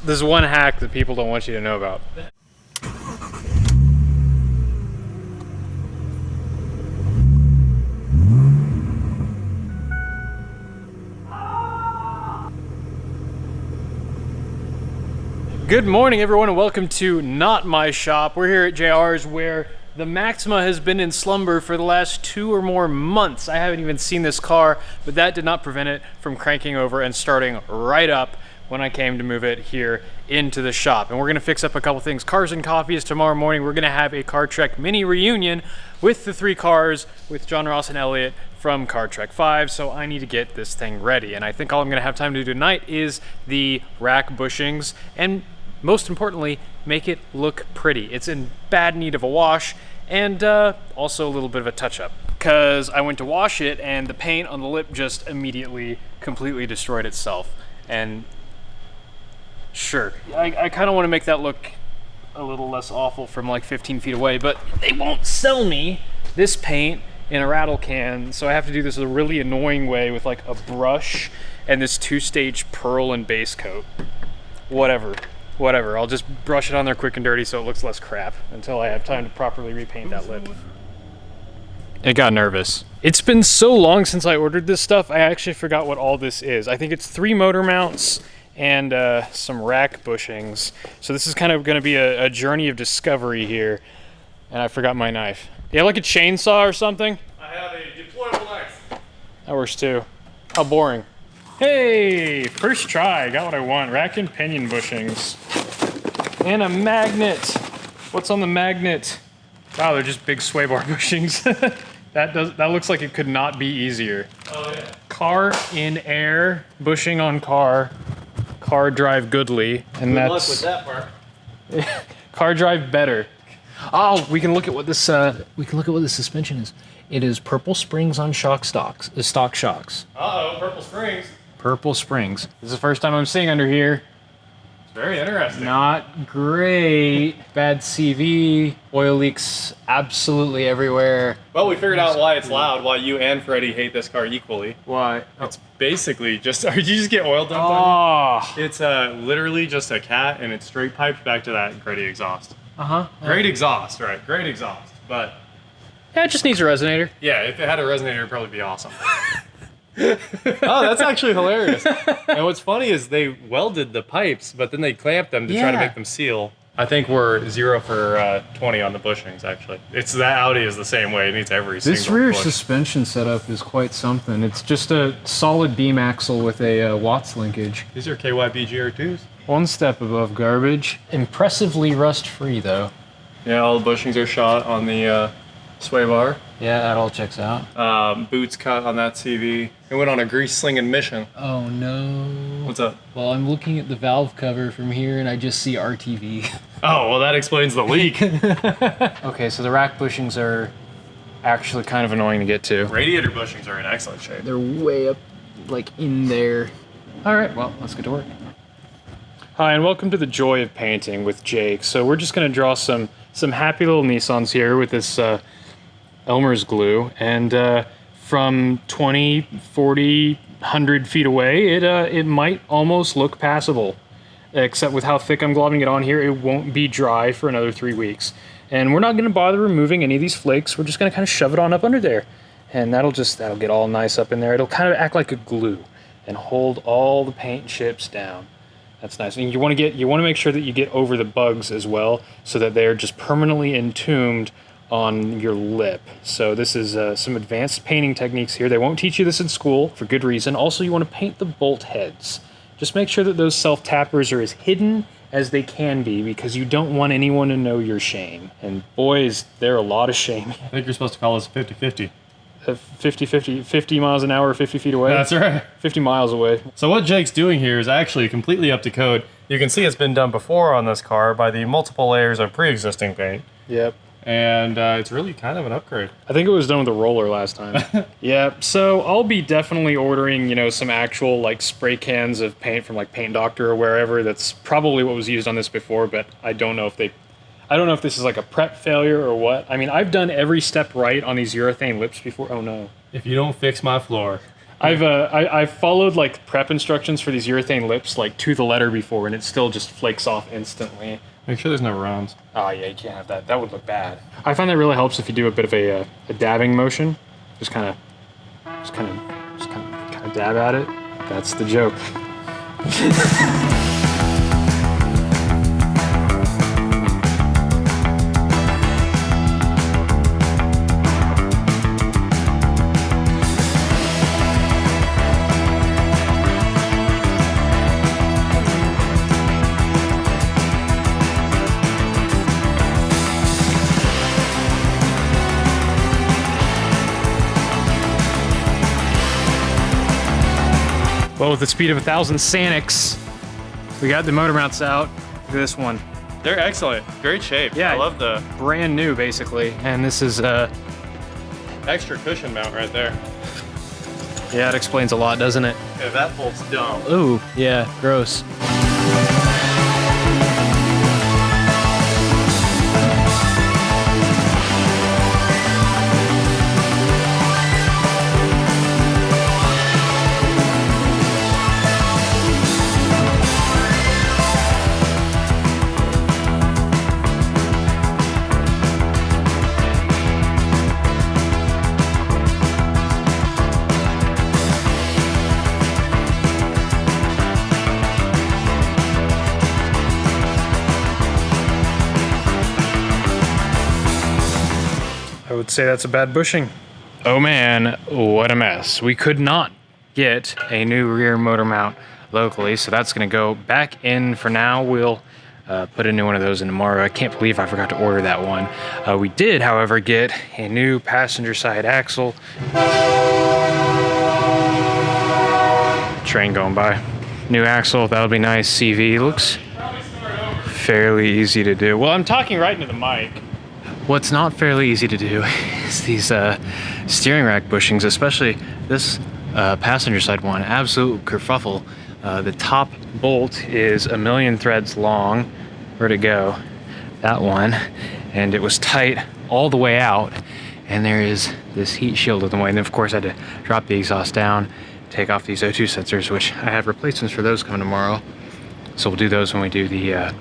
There's one hack that people don't want you to know about. Good morning, everyone, and welcome to Not My Shop. We're here at JR's where the Maxima has been in slumber for the last 2 or more months. I haven't even seen this car, but that did not prevent it from cranking over and starting right up when I came to move it here into the shop. And we're gonna fix up a couple things. Cars and Coffee is tomorrow morning. We're gonna have a Car Trek mini reunion with the 3 cars with John Ross and Elliot from Car Trek 5, so I need to get this thing ready. And I think all I'm gonna have time to do tonight is the rack bushings and most importantly, make it look pretty. It's in bad need of a wash and also a little bit of a touch-up. Because I went to wash it and the paint on the lip just immediately completely destroyed itself. And sure, I kind of want to make that look a little less awful from like 15 feet away, but they won't sell me this paint in a rattle can, so I have to do this a really annoying way with like a brush and this 2-stage pearl and base coat. Whatever, I'll just brush it on there quick and dirty so it looks less crap until I have time to properly repaint that lip. It got nervous. It's been so long since I ordered this stuff, I actually forgot what all this is. I think it's 3 motor mounts and some rack bushings. So this is kind of gonna be a journey of discovery here. And I forgot my knife. Do you have like a chainsaw or something? I have a deployable knife. That works too. How boring. Hey, first try, got what I want. Rack and pinion bushings. And a magnet. What's on the magnet? Wow, they're just big sway bar bushings. That looks like it could not be easier. Oh yeah. Car in air, bushing on car. Car drive goodly. And Good that's luck with that part. car drive better. Oh, we can look at what this suspension is. It is Purple Springs on stock shocks. Uh-oh, Purple Springs. Purple Springs. This is the first time I'm seeing under here. It's very interesting. Not great. Bad CV. Oil leaks absolutely everywhere. Well, we figured out why it's loud, why you and Freddie hate this car equally. Why? It's basically just, did you just get oil dumped on Oh. you? It's literally just a cat and it's straight piped back to that Gretty exhaust. Uh-huh. Great exhaust, right, great exhaust. But Yeah, it just needs a resonator. yeah, if it had a resonator, it'd probably be awesome. Oh, that's actually hilarious. And what's funny is they welded the pipes, but then they clamped them to try to make them seal. I think we're 0 for 20 on the bushings, actually. It's that Audi is the same way. It needs every single This rear bush. suspension setup is quite something. It's just a solid beam axle with a Watts linkage. These are KYB GR2s. One step above garbage. Impressively rust-free, though. Yeah, all the bushings are shot on the sway bar. Yeah, that all checks out. Boots cut on that CV. It went on a grease-slinging mission. Oh, no. What's up? Well, I'm looking at the valve cover from here, and I just see RTV. Oh, well, that explains the leak. Okay, so the rack bushings are actually kind of annoying to get to. Radiator bushings are in excellent shape. They're way up, like, in there. All right, well, let's get to work. Hi, and welcome to the Joy of Painting with Jake. So we're just going to draw some happy little Nissans here with this Elmer's glue, and from 20, 40, 100 feet away, it might almost look passable. Except with how thick I'm globbing it on here, it won't be dry for another 3 weeks. And we're not going to bother removing any of these flakes. We're just going to kind of shove it on up under there. And that'll get all nice up in there. It'll kind of act like a glue and hold all the paint chips down. That's nice. And you want to make sure that you get over the bugs as well, so that they're just permanently entombed on your lip. So this is some advanced painting techniques here. They won't teach you this in school for good reason. Also, you want to paint the bolt heads. Just make sure that those self-tappers are as hidden as they can be, because you don't want anyone to know your shame. And boys, they're a lot of shame. I think you're supposed to call this 50-50. 50 miles an hour, 50 feet away. That's right. 50 miles away. So what Jake's doing here is actually completely up to code. You can see it's been done before on this car by the multiple layers of pre-existing paint. Yep. And it's really kind of an upgrade. I think it was done with a roller last time. Yeah, so I'll be definitely ordering, some actual like spray cans of paint from like Paint Doctor or wherever. That's probably what was used on this before, but I don't know if this is like a prep failure or what. I mean, I've done every step right on these urethane lips before. Oh no. If you don't fix my floor, I've followed like prep instructions for these urethane lips like to the letter before, and it still just flakes off instantly. Make sure there's no rounds. Oh yeah, you can't have that. That would look bad. I find that really helps if you do a bit of a dabbing motion. Just kind of dab at it. That's the joke. Well, with the speed of 1,000 Sanics, we got the motor mounts out. Look at this one. They're excellent. Great shape. Yeah. I love the Brand new, basically. And this is, extra cushion mount right there. yeah, it explains a lot, doesn't it? Yeah, that bolt's dumb. Ooh, yeah, gross. I would say that's a bad bushing. Oh man, what a mess. We could not get a new rear motor mount locally, so that's gonna go back in for now. We'll put a new one of those in tomorrow. I can't believe I forgot to order that one. We did, however, get a new passenger side axle. Train going by. New axle, that'll be nice. CV looks fairly easy to do. Well, I'm talking right into the mic. What's not fairly easy to do is these steering rack bushings, especially this passenger side one. Absolute kerfuffle. The top bolt is 1,000,000 threads long. Where'd it go? That one. And it was tight all the way out. And there is this heat shield in the way. And then of course I had to drop the exhaust down, take off these O2 sensors, which I have replacements for those coming tomorrow. So we'll do those when we do the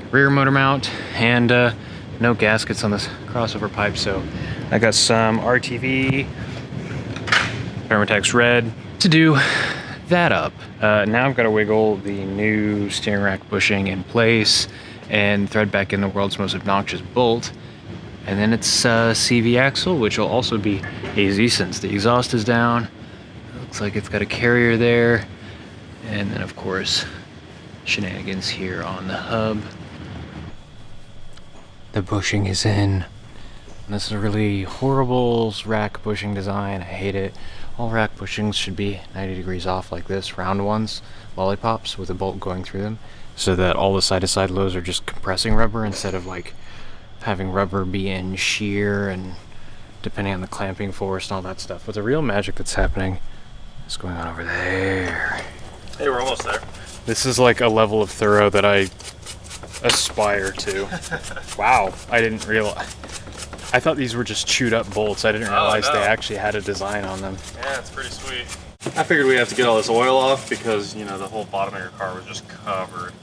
rear motor mount. And no gaskets on this crossover pipe, so I got some RTV Thermotex Red to do that up. Now I've got to wiggle the new steering rack bushing in place and thread back in the world's most obnoxious bolt. And then it's CV axle, which will also be easy since the exhaust is down. Looks like it's got a carrier there. And then of course, shenanigans here on the hub. The bushing is in. This is a really horrible rack bushing design. I hate it. All rack bushings should be 90 degrees off like this, round ones, lollipops with a bolt going through them, so that all the side-to-side lows are just compressing rubber instead of like having rubber be in shear and depending on the clamping force and all that stuff. But the real magic that's happening is going on over there. Hey, we're almost there. This is like a level of thorough that I aspire to. Wow, I didn't realize. I thought these were just chewed up bolts. I didn't realize they actually had a design on them. Yeah, it's pretty sweet. I figured we'd have to get all this oil off because, you know, the whole bottom of your car was just covered.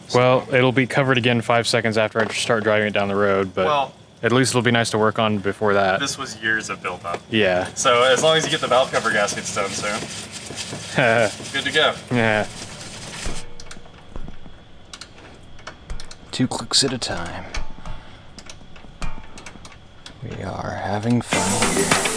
So, well, it'll be covered again 5 seconds after I start driving it down the road, but well, at least it'll be nice to work on before that. This was years of build-up. Yeah. So as long as you get the valve cover gaskets done soon, good to go. Yeah. 2 clicks at a time. We are having fun here.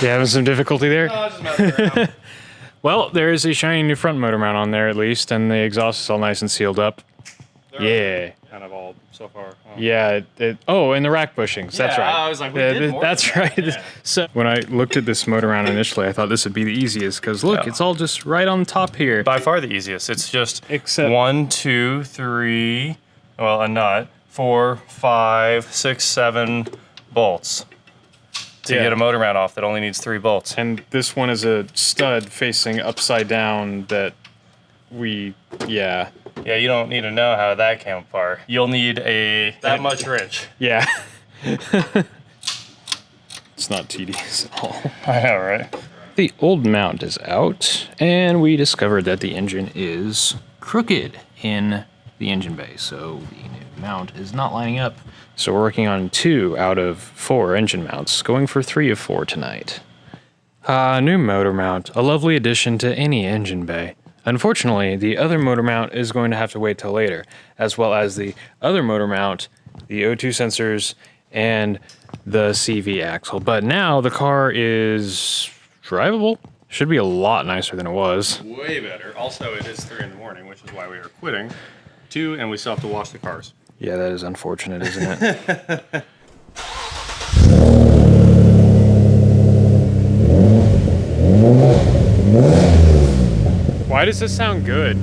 You having some difficulty there? No, just messing around. Well, there is a shiny new front motor mount on there at least, and the exhaust is all nice and sealed up. Yeah. kind of all so far. Oh. Yeah. Oh, and the rack bushings. That's right. I was like, we did more that's than right. that. Yeah. So when I looked at this motor mount initially, I thought this would be the easiest because look, it's all just right on top here. By far the easiest. It's just Except 1, 2, 3, well, a nut, 4, 5, 6, 7 bolts to get a motor mount off that only needs 3 bolts. And this one is a stud facing upside down that yeah, you don't need to know how that came apart. You'll need that much wrench. Yeah. It's not tedious at all. I know, right? The old mount is out, and we discovered that the engine is crooked in the engine bay, so the new mount is not lining up. So we're working on 2 out of 4 engine mounts, going for 3 of 4 tonight. New motor mount, a lovely addition to any engine bay. Unfortunately, the other motor mount is going to have to wait till later, as well as the other motor mount, the O2 sensors, and the CV axle. But now the car is drivable. Should be a lot nicer than it was. Way better. Also, it is 3 in the morning, which is why we are quitting. 2, and we still have to wash the cars. Yeah, that is unfortunate, isn't it? Why does this sound good?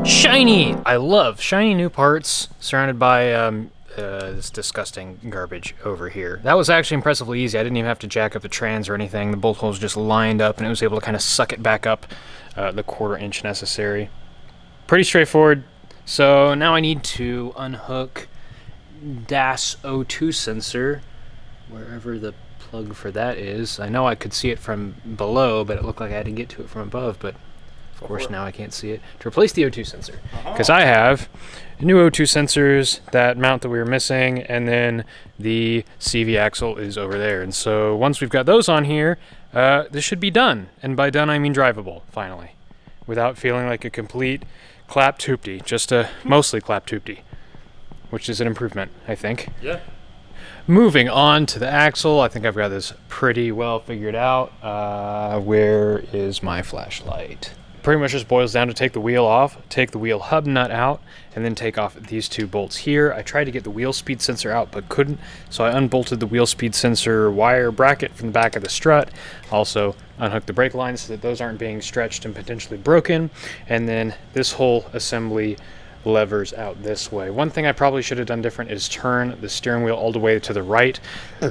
Shiny! I love shiny new parts surrounded by this disgusting garbage over here. That was actually impressively easy. I didn't even have to jack up the trans or anything. The bolt holes just lined up and it was able to kind of suck it back up the 1/4 inch necessary. Pretty straightforward. So now I need to unhook DAS O2 sensor, wherever the plug for that is. I know I could see it from below, but it looked like I had to get to it from above, but of course now I can't see it. To replace the O2 sensor, because I have new O2 sensors, that mount that we were missing, and then the CV axle is over there. And so once we've got those on here, this should be done. And by done, I mean drivable, finally, without feeling like a complete clap-toopty, just a mostly clap-toopty, which is an improvement, I think. Yeah. Moving on to the axle, I think I've got this pretty well figured out. Where is my flashlight? Pretty much just boils down to take the wheel off, take the wheel hub nut out, and then take off these 2 bolts here. I tried to get the wheel speed sensor out, but couldn't, so I unbolted the wheel speed sensor wire bracket from the back of the strut. Also unhooked the brake lines so that those aren't being stretched and potentially broken. And then this whole assembly levers out this way. One thing I probably should have done different is turn the steering wheel all the way to the right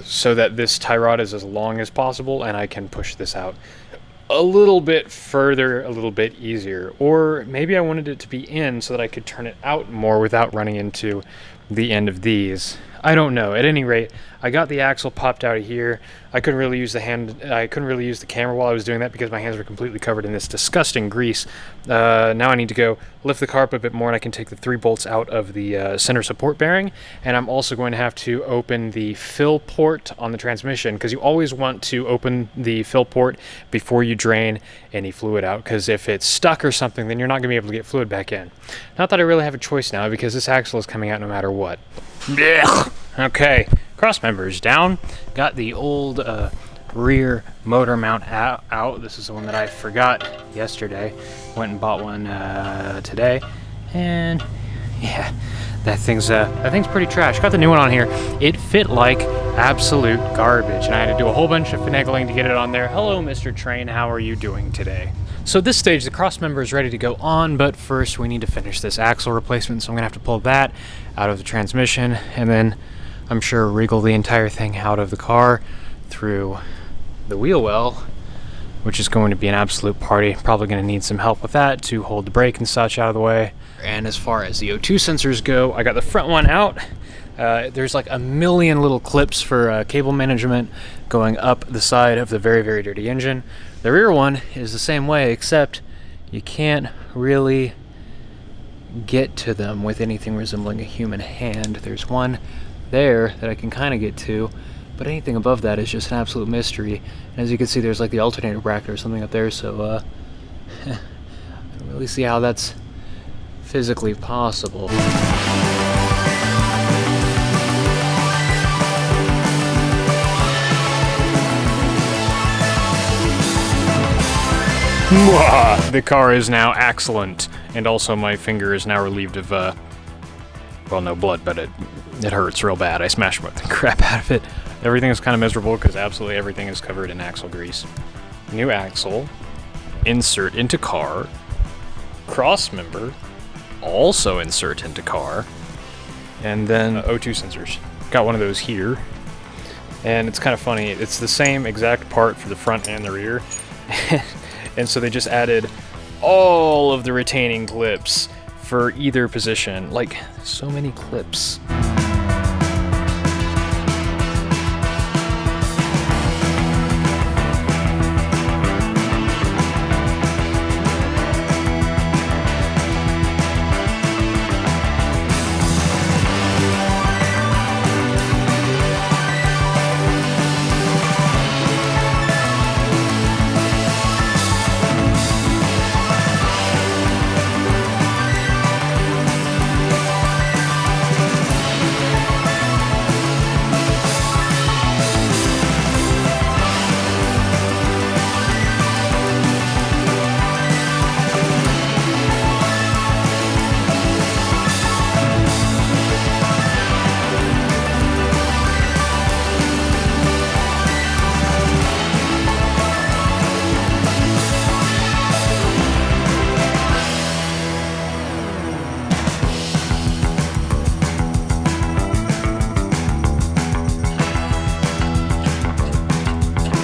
so that this tie rod is as long as possible and I can push this out a little bit further, a little bit easier. Or maybe I wanted it to be in so that I could turn it out more without running into the end of these. I don't know. At any rate, I got the axle popped out of here. I couldn't really use the camera while I was doing that because my hands were completely covered in this disgusting grease. Now I need to go lift the car up a bit more and I can take the 3 bolts out of the center support bearing. And I'm also going to have to open the fill port on the transmission because you always want to open the fill port before you drain any fluid out, because if it's stuck or something, then you're not going to be able to get fluid back in. Not that I really have a choice now because this axle is coming out no matter what? Blech. Okay, cross members down. Got the old rear motor mount out. This is the one that I forgot yesterday. Went and bought one today, and yeah, that thing's pretty trash. Got the new one on here. It fit like absolute garbage, and I had to do a whole bunch of finagling to get it on there. Hello, Mr. Train. How are you doing today? So at this stage, the cross member is ready to go on, but first we need to finish this axle replacement, so I'm gonna have to pull that out of the transmission, and then I'm sure wriggle the entire thing out of the car through the wheel well, which is going to be an absolute party. Probably going to need some help with that to hold the brake and such out of the way. And as far as the O2 sensors go, I got the front one out. There's like a million little clips for cable management going up the side of the very, very dirty engine. The rear one is the same way, except you can't really get to them with anything resembling a human hand. There's one there that I can kind of get to, but anything above that is just an absolute mystery. And as you can see, there's like the alternator bracket or something up there, so I don't really see how that's physically possible. The car is now excellent, and also my finger is now relieved of, well, no blood, but it hurts real bad. I smashed the crap out of it. Everything is kind of miserable because absolutely everything is covered in axle grease. New axle, insert into car, cross member, also insert into car, and then O2 sensors. Got one of those here, and it's kind of funny. It's the same exact part for the front and the rear, and so they just added all of the retaining clips for either position. Like, so many clips.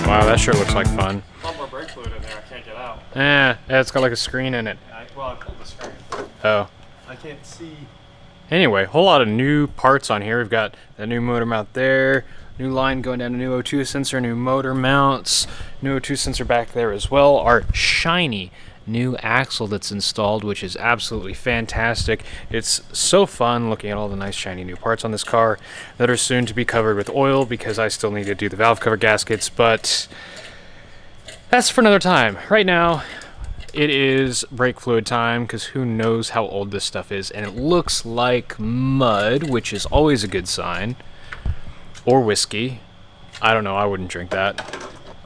Wow, that sure looks like fun. A lot more brake fluid in there, I can't get out. Yeah, it's got like a screen in it. Well, I pulled the screen. Oh. I can't see. Anyway, whole lot of new parts on here. We've got the new motor mount there, new line going down to new O2 sensor, new motor mounts, new O2 sensor back there as well. Our shiny new axle that's installed, which is absolutely fantastic. It's so fun looking at all the nice shiny new parts on this car that are soon to be covered with oil because I still need to do the valve cover gaskets, but that's for another time. Right now, it is brake fluid time because who knows how old this stuff is, and it looks like mud, which is always a good sign. Or whiskey. I don't know, I wouldn't drink that.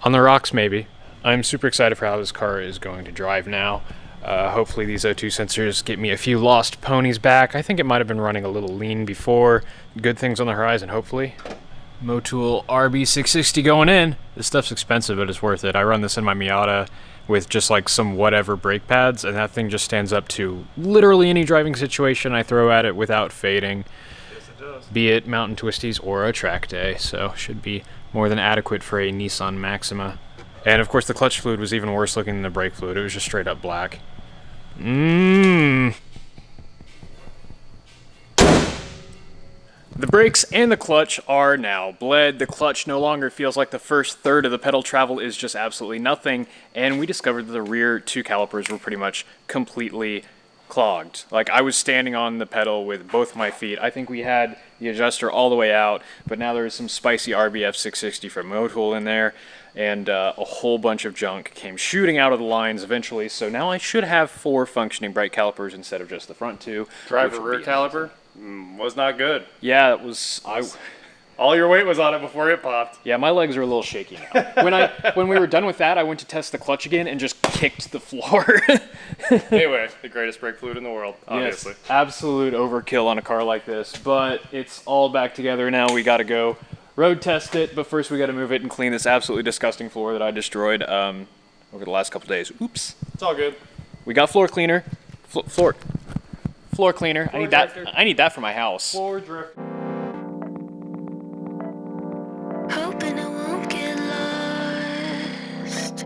On the rocks, maybe. I'm super excited for how this car is going to drive now. Hopefully these O2 sensors get me a few lost ponies back. I think it might have been running a little lean before. Good things on the horizon, hopefully. Motul RB660 going in. This stuff's expensive, but it's worth it. I run this in my Miata with just like some whatever brake pads, and that thing just stands up to literally any driving situation I throw at it without fading. Yes, it does. Be it mountain twisties or a track day, so should be more than adequate for a Nissan Maxima. And of course the clutch fluid was even worse looking than the brake fluid. It was just straight up black. The brakes and the clutch are now bled. The clutch no longer feels like the first third of the pedal travel is just absolutely nothing. And we discovered that the rear two calipers were pretty much completely clogged. Like, I was standing on the pedal with both my feet. I think we had the adjuster all the way out, but now there is some spicy RBF 660 from Motul in there, and a whole bunch of junk came shooting out of the lines eventually. So now I should have 4 functioning brake calipers instead of just the front 2. Driver rear caliper? Was not good. Yeah, it was. All your weight was on it before it popped. Yeah, my legs are a little shaky now. When we were done with that, I went to test the clutch again and just kicked the floor. Anyway, the greatest brake fluid in the world, obviously. Yes, absolute overkill on a car like this, but it's all back together now. We got to go road test it, but first we got to move it and clean this absolutely disgusting floor that I destroyed over the last couple days. Oops. It's all good. We got floor cleaner. Floor cleaner. Floor drifter. I need that for my house. Floor drift. Hoping I won't get lost.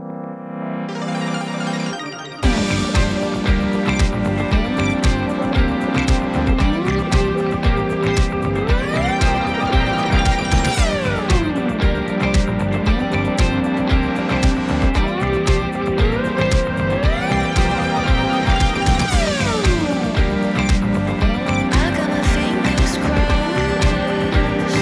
I got my fingers crossed.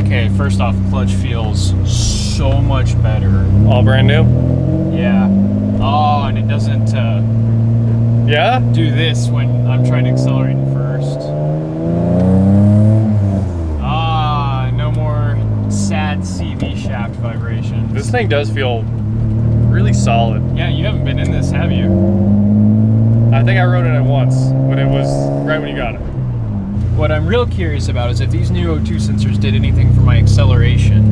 Okay, first off, clutch feels so much better. All brand new? Yeah. Oh, and it doesn't Yeah? do this when I'm trying to accelerate it first. Ah, no more sad CV shaft vibrations. This thing does feel really solid. Yeah, you haven't been in this, have you? I think I rode in it once, but it was right when you got it. What I'm real curious about is if these new O2 sensors did anything for my acceleration.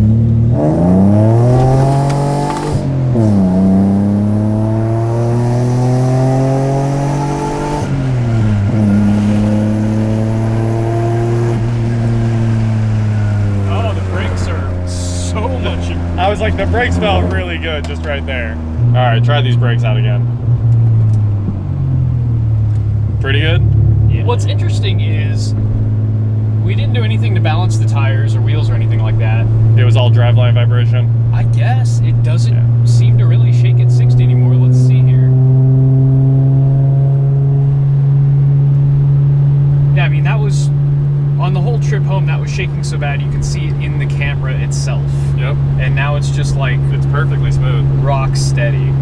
Oh, the brakes are so much improved. I was like, the brakes felt really good just right there. All right, try these brakes out again. Pretty good? Yeah. What's interesting is we didn't do anything to balance the tires or wheels or anything like that. It was all driveline vibration. I guess it doesn't seem to really shake at 60 anymore. Let's see here. Yeah, I mean, that was on the whole trip home, that was shaking so bad you can see it in the camera itself. Yep. And now it's just like It's perfectly smooth. rock steady.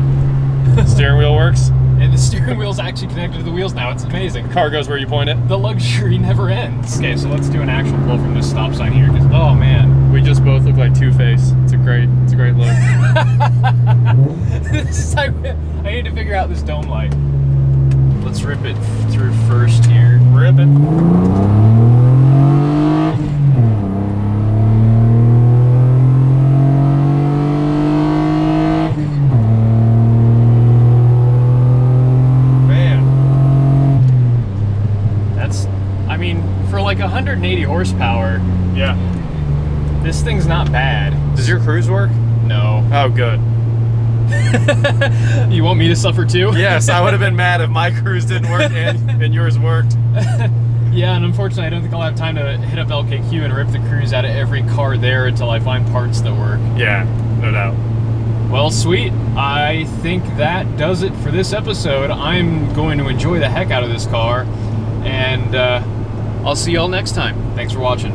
Steering wheel works. And the steering wheel's actually connected to the wheels now. It's amazing. Car goes where you point it. The luxury never ends. Okay, so let's do an actual pull from this stop sign here. Because, oh man, We just both look like Two-Face. It's a great look. I need to figure out this dome light. Let's rip it through first here. Rip it. Man, That's, I mean, for like 180 horsepower, yeah. this thing's not bad. Does your cruise work? No. Oh, good. You want me to suffer too? Yes, I would have been mad if my cruise didn't work and yours worked. Yeah, and unfortunately, I don't think I'll have time to hit up LKQ and rip the cruise out of every car there until I find parts that work. Yeah, no doubt. Well, sweet. I think that does it for this episode. I'm going to enjoy the heck out of this car, and I'll see y'all next time. Thanks for watching.